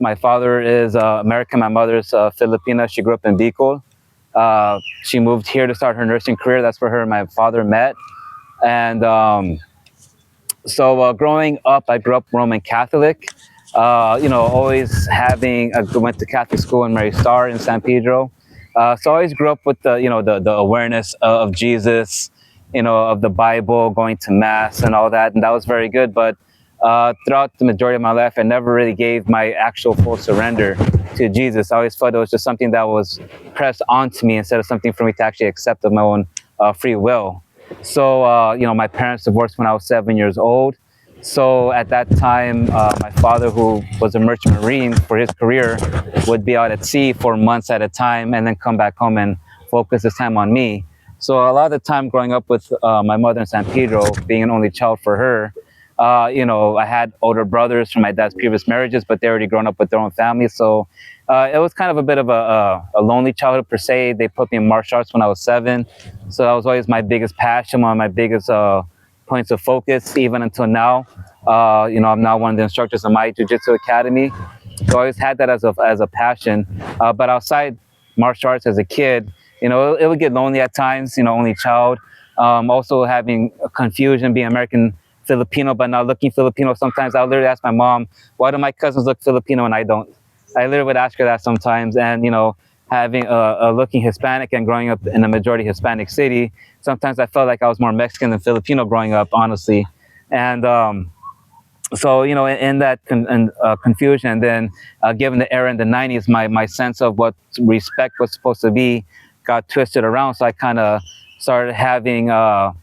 My father is American. My mother's Filipina. She grew up in Bicol. She moved here to start her nursing career. That's where her and my father met. And growing up, I grew up Roman Catholic. Always having went to Catholic school in Mary Star in San Pedro. So I always grew up with the awareness of Jesus, of the Bible, going to mass and all that, and that was very good. But throughout the majority of my life, I never really gave my actual full surrender to Jesus. I always felt it was just something that was pressed onto me instead of something for me to actually accept of my own free will. So, my parents divorced when I was 7 years old. So at that time, my father, who was a merchant marine for his career, would be out at sea for months at a time and then come back home and focus his time on me. So a lot of the time growing up with my mother in San Pedro, being an only child for her, I had older brothers from my dad's previous marriages, but they already grown up with their own families. So it was kind of a bit of a lonely childhood per se. They put me in martial arts when I was 7. So that was always my biggest passion, one of my biggest points of focus, even until now. I'm now one of the instructors in my jiu-jitsu academy. So I always had that as a passion. But outside martial arts as a kid, it would get lonely at times, only child. Also having confusion, being American Filipino, but not looking Filipino. Sometimes I'll literally ask my mom, why do my cousins look Filipino and I don't? I literally would ask her that sometimes. And, having a looking Hispanic and growing up in a majority Hispanic city, sometimes I felt like I was more Mexican than Filipino growing up, honestly. And in that confusion, and then given the era in the 90s, my sense of what respect was supposed to be got twisted around. So I kind of started having a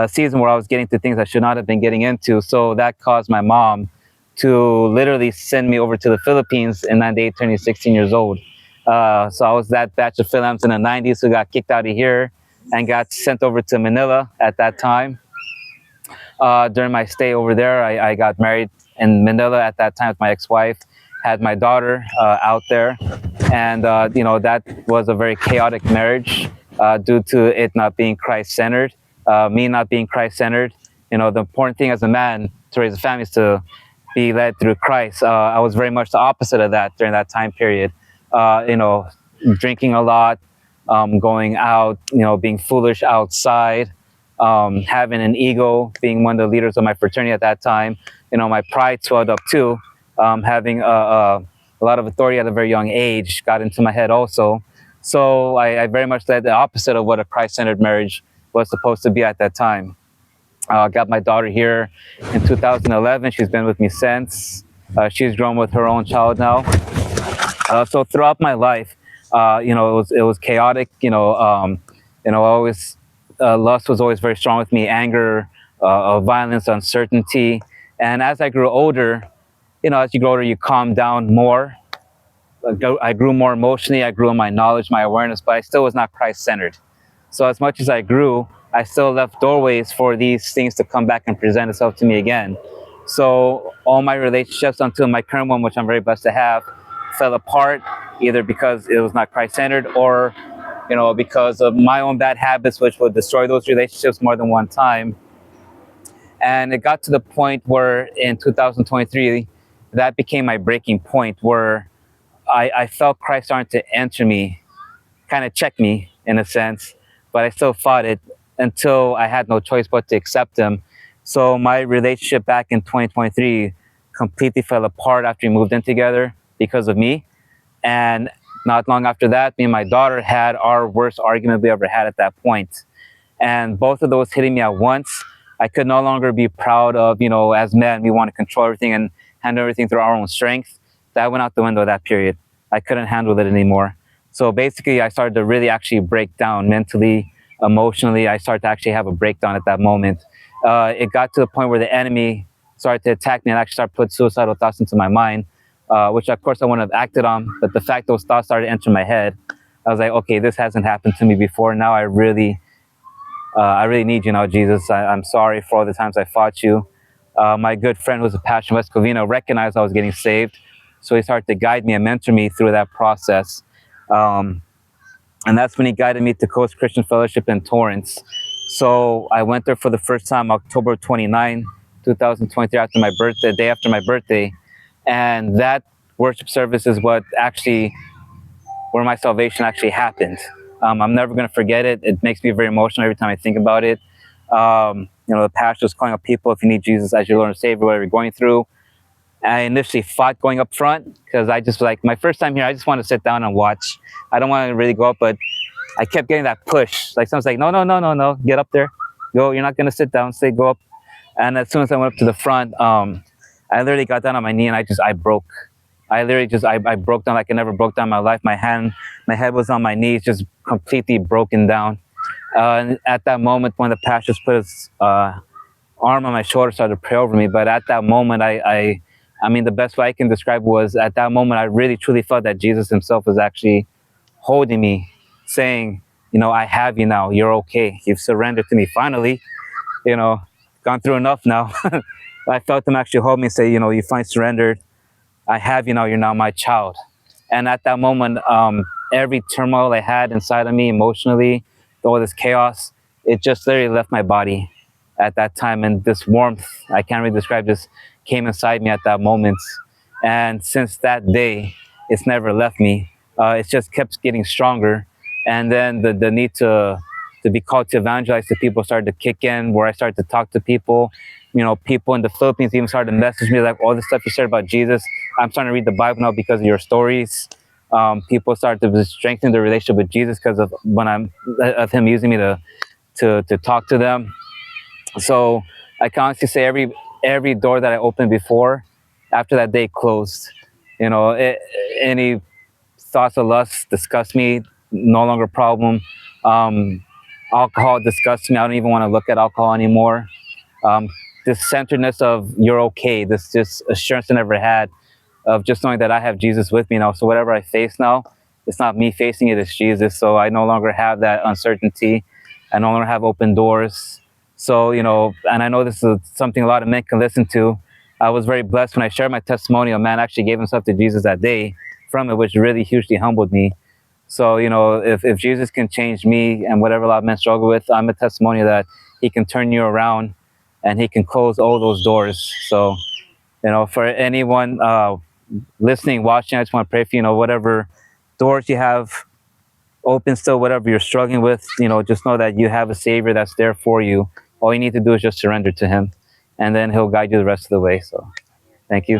season where I was getting to things I should not have been getting into. So that caused my mom to literally send me over to the Philippines in '98, turning 16 years old. So I was that batch of Philippines in the 90s who got kicked out of here and got sent over to Manila at that time. During my stay over there, I got married in Manila at that time with my ex-wife, had my daughter out there. And, that was a very chaotic marriage due to it not being Christ-centered, me not being Christ-centered. The important thing as a man to raise a family is to be led through Christ. I was very much the opposite of that during that time period. Drinking a lot, going out, being foolish outside, having an ego, being one of the leaders of my fraternity at that time. My pride swelled up too. Having a lot of authority at a very young age got into my head also. So I very much led the opposite of what a Christ-centered marriage was supposed to be at that time. Got my daughter here in 2011. She's been with me since. She's grown with her own child now. So throughout my life, it was chaotic. Always lust was always very strong with me. Anger, violence, uncertainty. And as I grew older, as you grow older, you calm down more. I grew more emotionally. I grew in my knowledge, my awareness, but I still was not Christ-centered. So as much as I grew, I still left doorways for these things to come back and present itself to me again. So all my relationships until my current one, which I'm very blessed to have, fell apart, either because it was not Christ-centered or, because of my own bad habits, which would destroy those relationships more than one time. And it got to the point where in 2023, that became my breaking point, where I felt Christ starting to enter me, kind of check me in a sense, but I still fought it until I had no choice but to accept him. So my relationship back in 2023 completely fell apart after we moved in together because of me. And not long after that, me and my daughter had our worst argument we ever had at that point. And both of those hitting me at once, I could no longer be proud of, as men, we want to control everything and handle everything through our own strength. That went out the window that period. I couldn't handle it anymore. So basically, I started to really actually break down mentally, emotionally. I started to actually have a breakdown at that moment. It got to the point where the enemy started to attack me and actually started to put suicidal thoughts into my mind, which of course I wouldn't have acted on. But the fact those thoughts started entering my head, I was like, okay, this hasn't happened to me before. Now I really need you now, Jesus. I'm sorry for all the times I fought you. My good friend, who's a pastor from West Covina, recognized I was getting saved. So he started to guide me and mentor me through that process. And that's when he guided me to Coast Christian Fellowship in Torrance. So I went there for the first time, October 29, 2023, after my birthday, day after my birthday. And that worship service is what actually, where my salvation actually happened. I'm never going to forget it. It makes me very emotional every time I think about it. The pastor was calling up people, if you need Jesus as your Lord and Savior, whatever you're going through. I initially fought going up front because I just, like, my first time here, I just want to sit down and watch. I don't want to really go up, but I kept getting that push. Like, someone's like, no, no, no, no, no, get up there. Go, you're not going to sit down, stay, go up. And as soon as I went up to the front, I literally got down on my knee and I broke. I broke down like I never broke down in my life. My head was on my knees, just completely broken down. And at that moment, when the pastor put his arm on my shoulder, started to pray over me. But at that moment, I mean, the best way I can describe was, at that moment, I really truly felt that Jesus himself was actually holding me, saying, I have you now. You're okay. You've surrendered to me. Finally, gone through enough now. I felt him actually hold me and say, you finally surrendered. I have you now. You're now my child. And at that moment, every turmoil I had inside of me emotionally, all this chaos, it just literally left my body at that time. And this warmth, I can't really describe, this came inside me at that moment. And since that day, it's never left me. It's just kept getting stronger. And then the need to be called to evangelize to people started to kick in, where I started to talk to people. People in the Philippines even started to message me, like, all this stuff you said about Jesus, I'm starting to read the Bible now because of your stories. People started to strengthen their relationship with Jesus because of him using me to talk to them. So I can honestly say every door that I opened before, after that day, closed. Any thoughts of lust disgust me, no longer a problem. Alcohol disgusts me. I don't even want to look at alcohol anymore. This centeredness of you're okay, this just assurance I never had, of just knowing that I have Jesus with me now. So whatever I face now, it's not me facing it, it's Jesus. So I no longer have that uncertainty. I no longer have open doors. So, and I know this is something a lot of men can listen to. I was very blessed when I shared my testimony. A man actually gave himself to Jesus that day from it, which really hugely humbled me. So, if Jesus can change me and whatever a lot of men struggle with, I'm a testimony that he can turn you around and he can close all those doors. So, for anyone listening, watching, I just want to pray for whatever doors you have open still, whatever you're struggling with, just know that you have a Savior that's there for you. All you need to do is just surrender to him, and then he'll guide you the rest of the way. So, thank you.